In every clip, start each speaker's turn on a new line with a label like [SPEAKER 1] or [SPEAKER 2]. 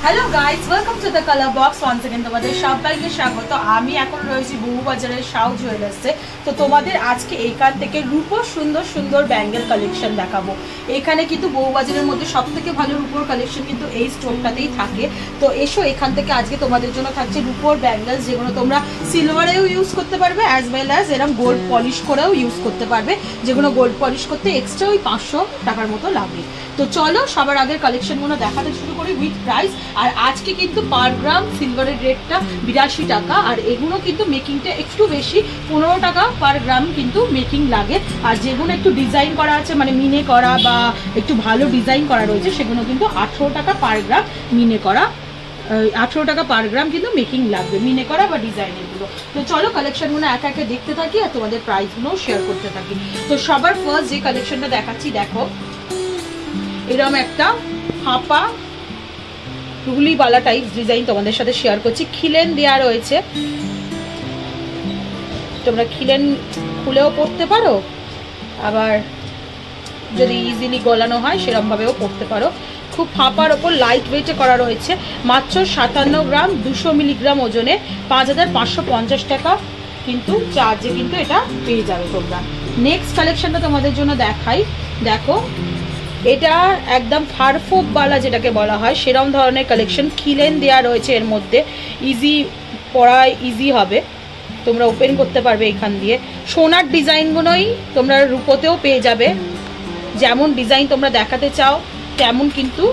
[SPEAKER 1] Hello guys, welcome to the Colour Box. Once again তোমাদের সবাইকে স্বাগত। আমি এখন রয়েছি বহুবাজারের শাও জুয়েলার্সে। তো তোমাদের আজকে এইখান থেকে রূপোর সুন্দর সুন্দর ব্যাঙ্গেল কালেকশন দেখাবো। এখানে কিন্তু বহুবাজারের মধ্যে সবথেকে ভালো রূপোর কালেকশন কিন্তু এই স্টোরটাতেই থাকে। তো এসো, এখান থেকে আজকে তোমাদের জন্য থাকছে রূপোর ব্যাঙ্গেলস, যেগুলো তোমরা সিলভারেও ইউজ করতে পারবে অ্যাজ ওয়েল অ্যাজ এরকম গোল্ড পলিশ করেও ইউজ করতে পারবে, যেগুলো গোল্ড পলিশ করতে এক্সট্রা ওই 500 টাকার মতো লাগে। তো চলো সবার আগের কালেকশনগুলো দেখাতে শুরু করি উইথ প্রাইস। আর আজকে কিন্তু পার গ্রাম সিলভারের রেটটা 82 টাকা, আর এগুলো কিন্তু মেকিংটা একটু বেশি, 15 টাকা পার গ্রাম কিন্তু মেকিং লাগে। আর যেগুলো একটু ডিজাইন করা আছে, মানে মিনে করা বা একটু ভালো ডিজাইন করা রয়েছে, সেগুলো কিন্তু 18 টাকা পার গ্রাম মিনে করা, 18 টাকা পার গ্রাম কিন্তু মেকিং লাগবে মিনে করা বা ডিজাইনের গুলো। তো চলো কালেকশনগুলো একে একে দেখতে থাকি আর তোমাদের প্রাইসগুলো শেয়ার করতে থাকি। তো সবার ফার্স্ট যে কালেকশনটা দেখাচ্ছি, দেখো এরকম একটা ফাঁপা রুগলিওয়ালা টাইপ ডিজাইন তোমাদের সাথে শেয়ার করছি। খিলেন দেওয়া রয়েছে, তোমরা খিলেন খুলেও পরতে পারো, আবার যদি ইজিলি গলানো হয় সেরকম ভাবেও পরতে পারো। খুব ফাঁপার ওপর লাইট ওয়েটে করা রয়েছে, মাত্র 57 গ্রাম 200 মিলিগ্রাম ওজনে 5550 টাকা কিন্তু চার্জে কিন্তু এটা পেয়ে যাবে তোমরা। নেক্সট কালেকশনটা তোমাদের জন্য দেখাই। দেখো এটা একদম ফারফোকওয়ালা যেটাকে বলা হয় সেরকম ধরনের কালেকশন, খিলেন দেওয়া রয়েছে এর মধ্যে, ইজি পরা ইজি হবে, তোমরা ওপেন করতে পারবে এখান দিয়ে। সোনার ডিজাইনগুলোই তোমরা রূপোতেও পেয়ে যাবে, যেমন ডিজাইন তোমরা দেখাতে চাও তেমন কিন্তু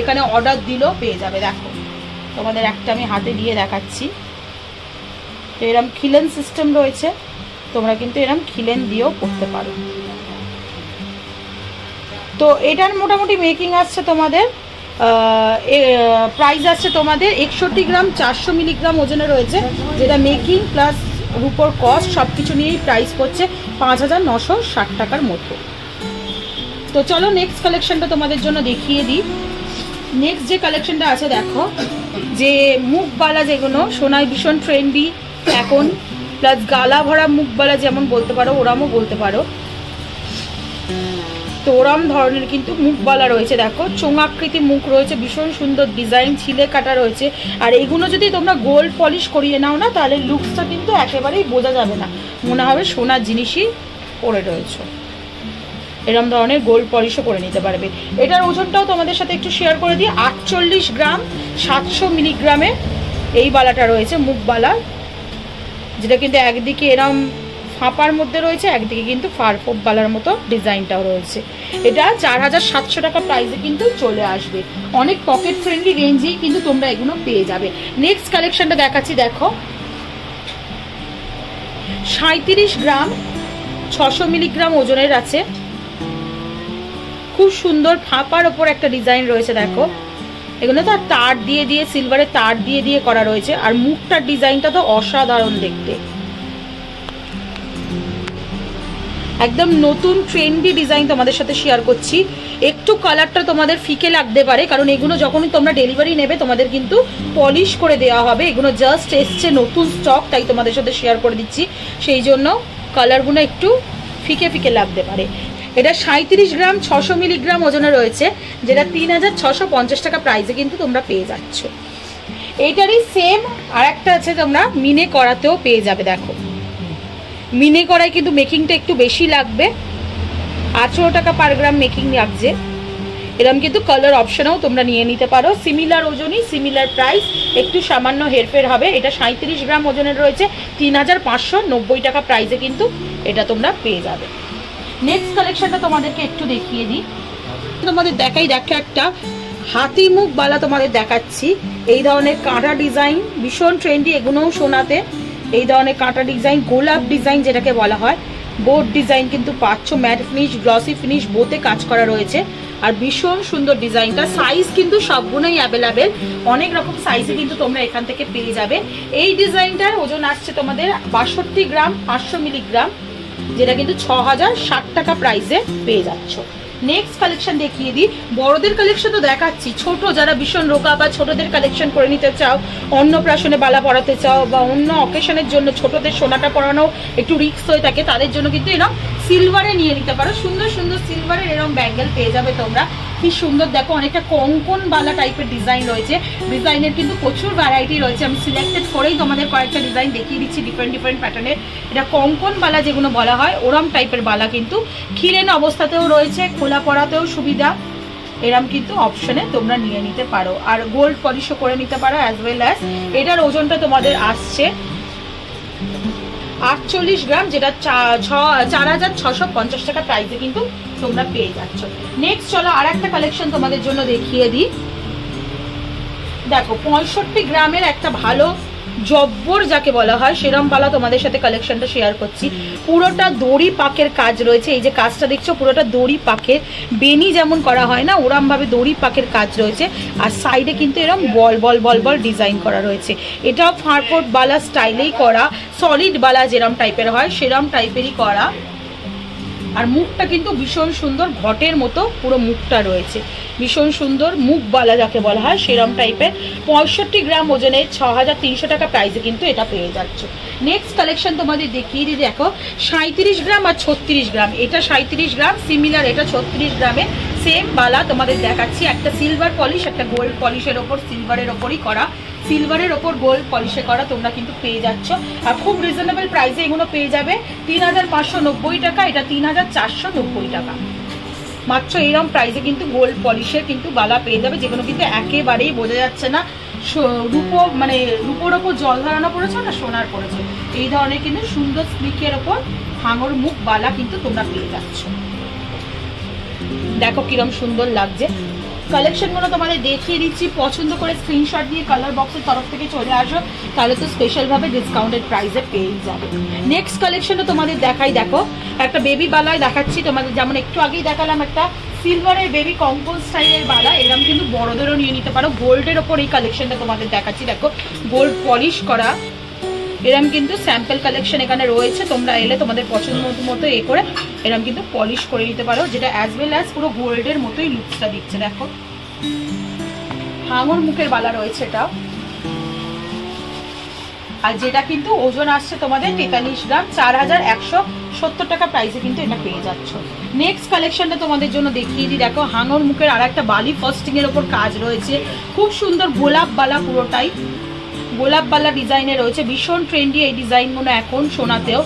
[SPEAKER 1] এখানে অর্ডার দিলেও পেয়ে যাবে। দেখো তোমাদের একটা আমি হাতে দিয়ে দেখাচ্ছি, এরকম খিলেন সিস্টেম রয়েছে, তোমরা কিন্তু এরকম খিলেন দিয়েও করতে পারো। তো এটার মোটামুটি মেকিং আসছে তোমাদের, প্রাইস আসছে তোমাদের 61 গ্রাম 400 মিলিগ্রাম ওজনে রয়েছে, যেটা মেকিং প্লাস রূপোর কস্ট সব কিছু নিয়েই প্রাইস পড়ছে 5960 টাকার মতো। তো চলো নেক্সট কালেকশনটা তোমাদের জন্য দেখিয়ে দিই। নেক্সট যে কালেকশনটা আছে, দেখো যে মুখবালা, যেগুলো সোনায় ভীষণ ট্রেন্ডি এখন, প্লাস গালা ভরা মুখবালা যেমন বলতে পারো, ওরামও বলতে পারো। তো ওরম ধরনের কিন্তু মুখবালা রয়েছে, দেখো চোঙাকৃতি মুখ রয়েছে, ভীষণ সুন্দর ডিজাইন, ছিলে কাটা রয়েছে। আর এইগুলো যদি তোমরা গোল্ড পলিশ করিয়ে নাও না, তাহলে লুকসটা কিন্তু একেবারেই বোঝা যাবে না, মনে হবে সোনার জিনিসই পরে রয়েছে। এরম ধরনের গোল্ড পলিশও করে নিতে পারবে। এটার ওজনটাও তোমাদের সাথে একটু শেয়ার করে দিই, 48 গ্রাম 700 মিলিগ্রামের এই বালাটা রয়েছে মুখবালা, যেটা কিন্তু একদিকে এরম ফাঁপার মধ্যে রয়েছে, একদিকে কিন্তু ফারফোক বালার মতো ডিজাইনটাও রয়েছে। এটা 4700 টাকা প্রাইসে কিন্তু চলে আসবে, অনেক পকেট ফ্রেন্ডলি রেঞ্জেই কিন্তু তোমরা এগুলো পেয়ে যাবে। নেক্সট কালেকশনটা দেখাচ্ছি, দেখো 37 গ্রাম 600 মিলিগ্রাম ওজনের আছে, খুব সুন্দর ফাঁপার ওপর একটা ডিজাইন রয়েছে। দেখো এগুলো তো তার দিয়ে দিয়ে, সিলভারের তার দিয়ে দিয়ে করা রয়েছে, আর মুখটার ডিজাইনটা তো অসাধারণ দেখতে, একদম নতুন ট্রেন্ডি ডিজাইন তোমাদের সাথে শেয়ার করছি। একটু কালারটা তোমাদের ফিকে লাগতে পারে, কারণ এগুলো যখনই তোমরা ডেলিভারি নেবে তোমাদের কিন্তু পলিশ করে দেওয়া হবে, এগুলো জাস্ট এসছে নতুন স্টক, তাই তোমাদের সাথে শেয়ার করে দিচ্ছি, সেই জন্য কালারগুলো একটু ফিকে ফিকে লাগতে পারে। এটা 37 গ্রাম 600 মিলিগ্রাম ওজনে রয়েছে, যেটা 3650 টাকা প্রাইসে কিন্তু তোমরা পেয়ে যাচ্ছ। এইটারই সেম আর একটা আছে, তোমরা মিনে করাতেও পেয়ে যাবে। দেখো মিনে করায় কিন্তু মেকিংটা একটু বেশি লাগবে, 18 টাকা পার গ্রাম মেকিং লাগছে। এরকম কিন্তু কালার অপশনেও তোমরা নিয়ে নিতে পারো, সিমিলার ওজনই সিমিলার প্রাইস, একটু সামান্য হেরফের হবে। এটা 37 গ্রাম ওজনের রয়েছে, 3590 টাকা প্রাইসে কিন্তু এটা তোমরা পেয়ে যাবে। নেক্সট কালেকশনটা তোমাদেরকে একটু দেখিয়ে দিই, তোমাদের দেখো একটা হাতি মুখ বালা তোমাদের দেখাচ্ছি। এই ধরনের কাঁটা ডিজাইন ভীষণ ট্রেন্ডি, এগুলোও সোনাতে এই ধরনের কাঁটা ডিজাইন, গোলাপ ডিজাইন যেটাকে বলা হয়, বোর্ড ডিজাইন কিন্তু পাচ্ছ, ম্যাট ফিনিশ গ্লসি ফিনিশ বোতে কাজ করা রয়েছে, আর ভীষণ সুন্দর ডিজাইনটা। সাইজ কিন্তু সবগুলোই অ্যাভেলেবেল, অনেক রকম সাইজে কিন্তু তোমরা এখান থেকে পেয়ে যাবে। এই ডিজাইনটার ওজন আসছে তোমাদের 62 গ্রাম 500 মিলিগ্রাম, যেটা কিন্তু 6060 টাকা প্রাইসে পেয়ে যাচ্ছ। নেক্সট কালেকশন দেখিয়ে দিই, বড়দের কালেকশন তো দেখাচ্ছি, ছোট যারা ভীষণ রোগা বা ছোটদের কালেকশন করে নিতে চাও, অন্নপ্রাশনে বালা পরাতে চাও বা অন্য অকেশনের জন্য ছোটদের সোনাটা পরানো একটু রিস্ক হয়ে থাকে, তাদের জন্য কিন্তু এরকম সিলভারে নিয়ে নিতে পারো। সুন্দর সুন্দর সিলভারের এরকম ব্যাঙ্গেল পেয়ে যাবে তোমরা। কি সুন্দর দেখো, অনেকটা কঙ্কন বালা টাইপের ডিজাইন রয়েছে। ডিজাইনের কিন্তু প্রচুর ভ্যারাইটি রয়েছে, আমি সিলেক্টেড করেই তোমাদের কয়েকটা ডিজাইন দেখিয়ে দিচ্ছি ডিফারেন্ট ডিফারেন্ট প্যাটার্নের। এটা কঙ্কন বালা যেগুলো বলা হয় ওরম টাইপের বালা কিন্তু খিলেন অবস্থাতেও রয়েছে, খোলা পরাতেও সুবিধা। এরম কিন্তু অপশনে তোমরা নিয়ে নিতে পারো, আর গোল্ড পলিশও করে নিতে পারো অ্যাজ ওয়েল অ্যাজ। এটার ওজনটা তোমাদের আসছে 48 গ্রাম, যেটা 4650 টাকা প্রাইসে কিন্তু তোমরা পেয়ে যাচ্ছ। নেক্সট চলো আর একটা কালেকশন তোমাদের জন্য দেখিয়ে দিই। দেখো 65 গ্রামের একটা ভালো জব্বর যাকে বলা হয় সেরম বালা তোমাদের সাথে কালেকশনটা শেয়ার করছি। পুরোটা দড়ি পাকের কাজ রয়েছে, এই যে কাজটা দেখছো পুরোটা দড়ি পাকের, বেনি যেমন করা হয় না ওরম ভাবে দড়ি পাকের কাজ রয়েছে। আর সাইডে কিন্তু এরকম বল বল বল বল ডিজাইন করা রয়েছে। এটাও ফারপোর্ট বালা স্টাইলেই করা, সলিড বালা যেরম টাইপের হয় সেরম টাইপেরই করা। আর মুখটা কিন্তু ভীষণ সুন্দর, ঘটের মতো পুরো মুখটা রয়েছে, ভীষণ সুন্দর মুখ বালা যাকে বলা হয় সেরম টাইপের। 65 গ্রাম ওজনে 6300 টাকা প্রাইসে কিন্তু এটা পেয়ে যাচ্ছ। নেক্সট কালেকশন তোমাদের দেখিয়ে দিই। দেখো 37 গ্রাম আর 36 গ্রাম, এটা 37 গ্রাম সিমিলার, এটা 36 গ্রামের সেম বালা তোমাদের দেখাচ্ছি। একটা সিলভার পলিশ, একটা গোল্ড পলিশের ওপর সিলভারের ওপরই করা, সিলভারের ওপর গোল্ড পলিশে করা তোমরা কিন্তু পেয়ে যাচ্ছ। আর খুব রিজনেবল প্রাইসে এগুলো পেয়ে যাবে 3590 টাকা, এটা 3490 টাকা মাত্র। এইরকম প্রাইসে কিন্তু গোল্ড পলিশের কিন্তু বালা পেয়ে যাবে, যেগুলো কিন্তু একেবারেই বোঝা যাচ্ছে না রূপো, মানে রূপোর ওপর জল ধারানো পড়েছে না সোনার পড়েছে। এই ধরনের কিন্তু সুন্দর স্লিকের ওপর ভাঙর মুখ বালা কিন্তু তোমরা পেয়ে যাচ্ছ। দেখো কিরম সুন্দর লাগছে। কালেকশনগুলো তোমাদের দেখিয়ে দিচ্ছি, পছন্দ করে স্ক্রিনশট দিয়ে কালার বক্সের তরফ থেকে চলে আসো, তাহলে তো স্পেশালভাবে ডিসকাউন্টেড প্রাইসে পেয়ে যাবে। নেক্সট কালেকশনটা তোমাদের দেখাই। দেখো একটা বেবি বালায় দেখাচ্ছি তোমাদের, যেমন একটু আগেই দেখালাম একটা সিলভারের বেবি কম্পোজ স্টাইলের বালা, এরকম কিন্তু বড়দেরও নিয়ে নিতে পারো। গোল্ডের ওপর এই কালেকশনটা তোমাদের দেখাচ্ছি। দেখো গোল্ড পলিশ করা, এরম কিন্তু স্যাম্পল কালেকশন এখানে রয়েছে, তোমরা এলে তোমাদের পছন্দ মতো এ করে এরম কিন্তু পলিশ করে নিতে পারো, যেটা অ্যাজ ওয়েল অ্যাজ পুরো গোল্ডের মতোই লুকসটা দিচ্ছে। দেখো ভাঙর মুখের বালা রয়েছে এটাও, আর যেটা কিন্তু ওজন আসছে তোমাদের 43 গ্রাম, 4170 টাকা প্রাইসে কিন্তু এটা পেয়ে যাচ্ছ। নেক্সট কালেকশনটা তোমাদের জন্য দেখিয়ে দিই। দেখো হাঙর মুখের আর একটা বালি ফস্টিং এর ওপর কাজ রয়েছে, খুব সুন্দর গোলাপ বালা, পুরোটাই গোলাপ বালা ডিজাইনে রয়েছে। ভীষণ ট্রেন্ডি এই ডিজাইনগুলো এখন সোনাতেও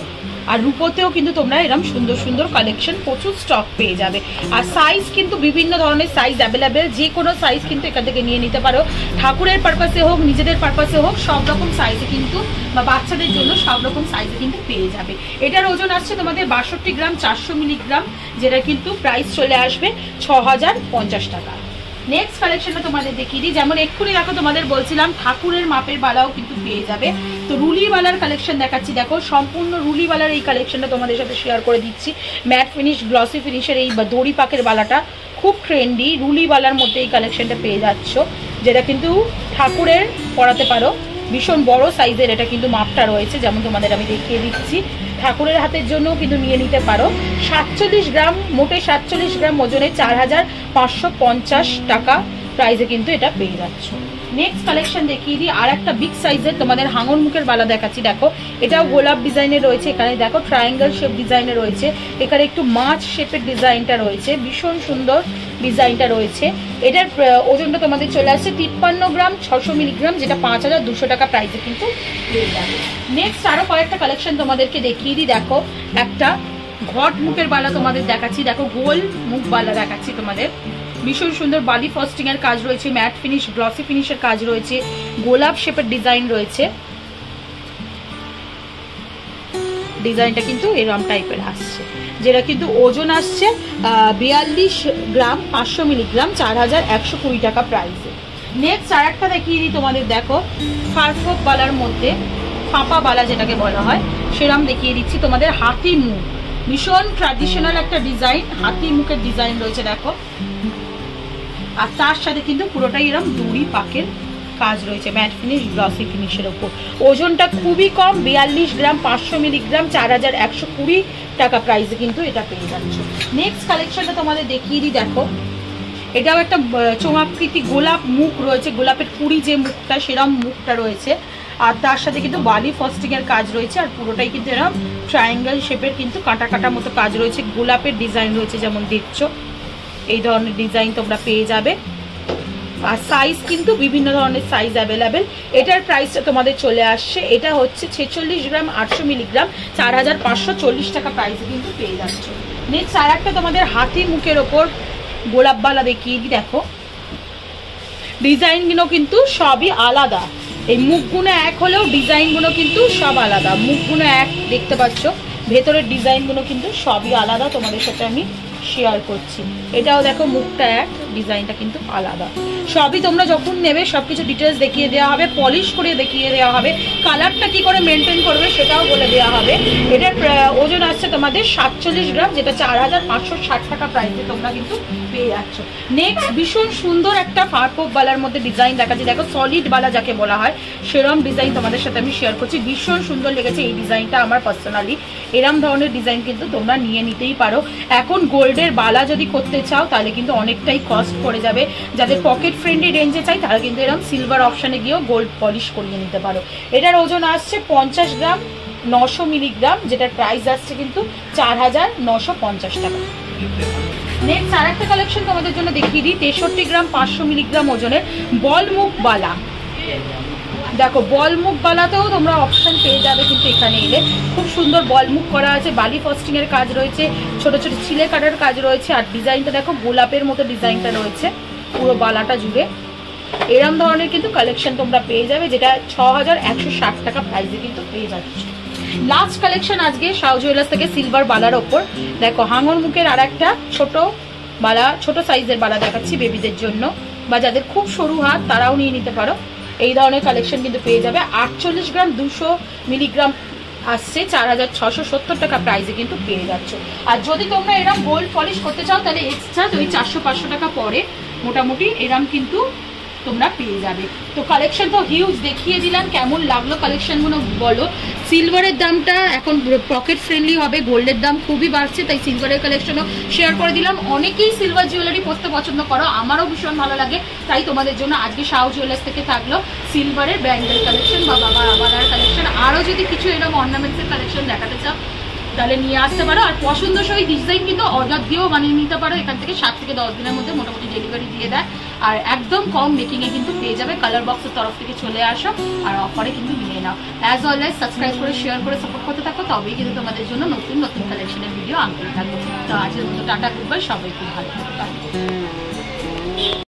[SPEAKER 1] আর রূপোতেও কিন্তু তোমরা এরকম সুন্দর সুন্দর কালেকশন প্রচুর স্টক পেয়ে যাবে। আর সাইজ কিন্তু বিভিন্ন ধরনের সাইজ অ্যাভেলেবেল, যে কোনো সাইজ কিন্তু এখান থেকে নিয়ে নিতে পারো। ঠাকুরের পারপাসে হোক, নিজেদের পারপাসে হোক, সব রকম সাইজে কিন্তু, বা বাচ্চাদের জন্য সব রকম সাইজে কিন্তু পেয়ে যাবে। এটার ওজন আসছে তোমাদের 62 গ্রাম, 400 মিলিগ্রাম, যেটা কিন্তু প্রাইস চলে আসবে 6050 টাকা। নেক্সট কালেকশনটা তোমাদের দেখিয়ে দিই। যেমন এক্ষুনি দেখো তোমাদের বলছিলাম ঠাকুরের মাপের বালাও কিন্তু পেয়ে যাবে, তো রুলি বালার কালেকশন দেখাচ্ছি। দেখো সম্পূর্ণ রুলি বালার এই কালেকশনটা তোমাদের সাথে শেয়ার করে দিচ্ছি। ম্যাট ফিনিশ গ্লসি ফিনিশের এই দড়ি পাকের বালাটা খুব ট্রেন্ডি, রুলি বালার মধ্যে এই কালেকশনটা পেয়ে যাচ্ছ, যেটা কিন্তু ঠাকুরের পরাতে পারো। ভীষণ বড় সাইজের এটা কিন্তু মাপটা রয়েছে, যেমন তোমাদের আমি দেখিয়ে দিচ্ছি। ঠাকুরের হাতের জন্য কিন্তু নিয়ে নিতে পারো। 47 গ্রাম, মোটে 47 গ্রাম ওজনে 4550 টাকা প্রাইসে কিন্তু এটা পেয়ে যাচ্ছ। নেক্সট কালেকশন দেখিয়ে দিই। আর একটা বিগ সাইজের তোমাদের হাঙর মুখের বালা দেখাচ্ছি। দেখো এটাও গোলাপ ডিজাইনের রয়েছে, এখানে দেখো ট্রায়াঙ্গেল শেপ ডিজাইনে রয়েছে, এখানে একটু মাছ শেপের ডিজাইনটা রয়েছে, ভীষণ সুন্দর ডিজাইনটা রয়েছে। এটার ওজনটা তোমাদের চলে আসছে 53 গ্রাম, 600 মিলিগ্রাম, যেটা 5200 টাকা প্রাইসে কিন্তু পেয়ে যাবে। নেক্সট আরো কয়েকটা কালেকশন তোমাদেরকে দেখিয়ে দিই। দেখো একটা ঘট মুখের বালা তোমাদের দেখাচ্ছি। দেখো গোল মুখ বালা দেখাচ্ছি তোমাদের, ভীষণ সুন্দর বালি ফস্টিং এর কাজ রয়েছে, ম্যাট ফিনিশ গ্লসি ফিনিশের কাজ রয়েছে, গোলাপ শেপের ডিজাইন রয়েছে। ডিজাইনটা কিন্তু এরকম টাইপের আসছে, যেটা কিন্তু ওজন আসছে 42 গ্রাম, 500 মিলিগ্রাম, 4120 টাকা প্রাইসে। নেক্সট আর একটা দেখিয়ে দিই তোমাদের। দেখো ফারফোক বালার মধ্যে ফাঁপা বালা যেটাকে বলা হয় সেরকম দেখিয়ে দিচ্ছি তোমাদের। হাতি মুখ, ভীষণ ট্র্যাডিশনাল একটা ডিজাইন, হাতি মুখের ডিজাইন রয়েছে দেখো, আর তার সাথে কিন্তু পুরোটাই এরকম দড়ি পাকের কাজ রয়েছে, ম্যাট ফিনিশ গ্লসি ফিনিশের ওপর। ওজনটা খুবই কম, 42 গ্রাম, 500 মিলিগ্রাম, 4120 টাকা প্রাইসে কিন্তু এটা পেয়ে যাচ্ছ। নেক্সট কালেকশনটা তোমাদের দেখিয়ে দিই। দেখো এটাও একটা চোঙাকৃতি গোলাপ মুখ রয়েছে, গোলাপের কুড়ি যে মুখটা সেরকম মুখটা রয়েছে, আর তার সাথে কিন্তু বালি ফস্টিং এর কাজ রয়েছে, আর পুরোটাই কিন্তু এরকম ট্রায়াঙ্গেল শেপের কিন্তু কাটা কাটা মতো কাজ রয়েছে, গোলাপের ডিজাইন রয়েছে যেমন দেখছো, এই ধরনের ডিজাইন তোমরা পেয়ে যাবে। আর সাইজ কিন্তু বিভিন্ন ধরনের সাইজ অ্যাভেলেবেল। এটার প্রাইসটা তোমাদের চলে আসছে, এটা হচ্ছে 46 গ্রাম 800 মিলিগ্রাম 4540 টাকা প্রাইসে কিন্তু পেয়ে যাচ্ছ। নেক্সট আর একটা তোমাদের হাতি মুখের ওপর গোলাপবালা দেখিয়ে দিই। দেখো ডিজাইনগুলো কিন্তু সবই আলাদা, এই মুখগুলো এক হলেও ডিজাইনগুলো কিন্তু সব আলাদা। মুখগুলো এক দেখতে পাচ্ছ, ভেতরের ডিজাইনগুলো কিন্তু সবই আলাদা, তোমাদের সাথে আমি শেয়ার করছি। এটাও দেখো মুখটা এক, ডিজাইনটা কিন্তু আলাদা। সবই তোমরা যখন নেবে সবকিছু ডিটেলস দেখিয়ে দেওয়া হবে, পলিশ করে দেখিয়ে দেওয়া হবে, কালারটা কি করে মেনটেন করবে সেটাও বলে দেওয়া হবে। এটার ওজন আসছে তোমাদের 47 গ্রাম, যেটা 4560 টাকা প্রাইসে তোমরা কিন্তু পেয়ে যাচ্ছ। নেক্সট ভীষণ সুন্দর একটা ফারপোক বালার মধ্যে ডিজাইন দেখাচ্ছি। দেখো সলিড বালা যাকে বলা হয় সেরকম ডিজাইন তোমাদের সাথে আমি শেয়ার করছি। ভীষণ সুন্দর লেগেছে এই ডিজাইনটা আমার পার্সোনালি। এরম ধরনের ডিজাইন কিন্তু তোমরা নিয়ে নিতেই পারো। এখন গোল্ডের বালা যদি করতে চাও তাহলে কিন্তু অনেকটাই কস্ট পড়ে যাবে। যাদের পকেট ফ্রেন্ডলি রেঞ্জে চাই তারা কিন্তু এরকম সিলভার অপশানে গিয়েও গোল্ড পলিশ করিয়ে নিতে পারো। এটার ওজন আসছে 50 গ্রাম 900 মিলিগ্রাম, যেটার প্রাইস আসছে কিন্তু 4950 টাকা। নেক্সট আর একটা কালেকশন তোমাদের জন্য দেখিয়ে দিই। 63 গ্রাম 500 মিলিগ্রাম ওজনের বল মুখ বালা। দেখো বল মুখ বালাতেও তোমরা অপশন পেয়ে যাবে কিন্তু এখানে এলে। খুব সুন্দর বল মুখ করা আছে, বালি ফস্টিং এর কাজ রয়েছে, ছোট ছোট ছিলে কাটার কাজ রয়েছে, আর ডিজাইনটা দেখো গোলাপের মতো ডিজাইনটা রয়েছে পুরো বালাটা জুড়ে। এরম ধরনের কিন্তু কালেকশন তোমরা পেয়ে যাবে, যেটা 6160 টাকা প্রাইসে কিন্তু পেয়ে যাচ্ছে। লাস্ট কালেকশন আজকে শাও জুয়েলার্স থেকে সিলভার বালার ওপর। দেখো হাঙর মুখের আর একটা ছোট বালা, ছোট সাইজের বালা দেখাচ্ছি বেবিদের জন্য, বা যাদের খুব সরু হাত তারাও নিয়ে নিতে পারো। এই ধরনের কালেকশন কিন্তু পেয়ে যাবে। 48 গ্রাম 200 মিলিগ্রাম আসছে 4670 টাকা প্রাইসে কিন্তু পেয়ে যাচ্ছ। আর যদি তোমরা এরম গোল্ড পলিশ করতে চাও তাহলে এক্সট্রা ওই 400-500 টাকা পরে মোটামুটি এরম কিন্তু তোমরা পেয়ে যাবে। তো কালেকশন তো হিউজ দেখিয়ে দিলাম, কেমন লাগলো কালেকশনগুলো বলো। সিলভারের দামটা এখন পকেট ফ্রেন্ডলি হবে, গোল্ডের দাম খুবই বাড়ছে, তাই সিলভারের কালেকশনও শেয়ার করে দিলাম। অনেকেই সিলভার জুয়েলারি পরতে পছন্দ করো, আমারও ভীষণ ভালো লাগে, তাই তোমাদের জন্য আজকে শাও জুয়েলার্স থেকে থাকলো সিলভারের ব্যাঙ্গেল কালেকশন বা বাবার কালেকশন। আরও যদি কিছু এরকম অর্নামেন্টসের কালেকশন দেখাতে চাও তাহলে নিয়ে আসতে পারো। আর পছন্দসই ডিজাইন কিন্তু অর্ডার দিয়েও বানিয়ে নিতে পারো। এখান থেকে 7 থেকে 10 দিনের মধ্যে মোটামুটি ডেলিভারি দিয়ে দেয়, আর একদম কম মেকিংয়ে কিন্তু পেয়ে যাবে। কালার বক্সের তরফ থেকে চলে আসো আর অফারে কিন্তু নিয়ে নাও। অ্যাজ অলওয়েজ সাবস্ক্রাইব করে শেয়ার করে সাপোর্ট করতে থাকো, তবেই কিন্তু তোমাদের জন্য নতুন নতুন কালেকশনের ভিডিও আনতে থাকবো। তো আজকের মতো টাটা, গুড বাই, সবাই খুব ভালো থাকবে।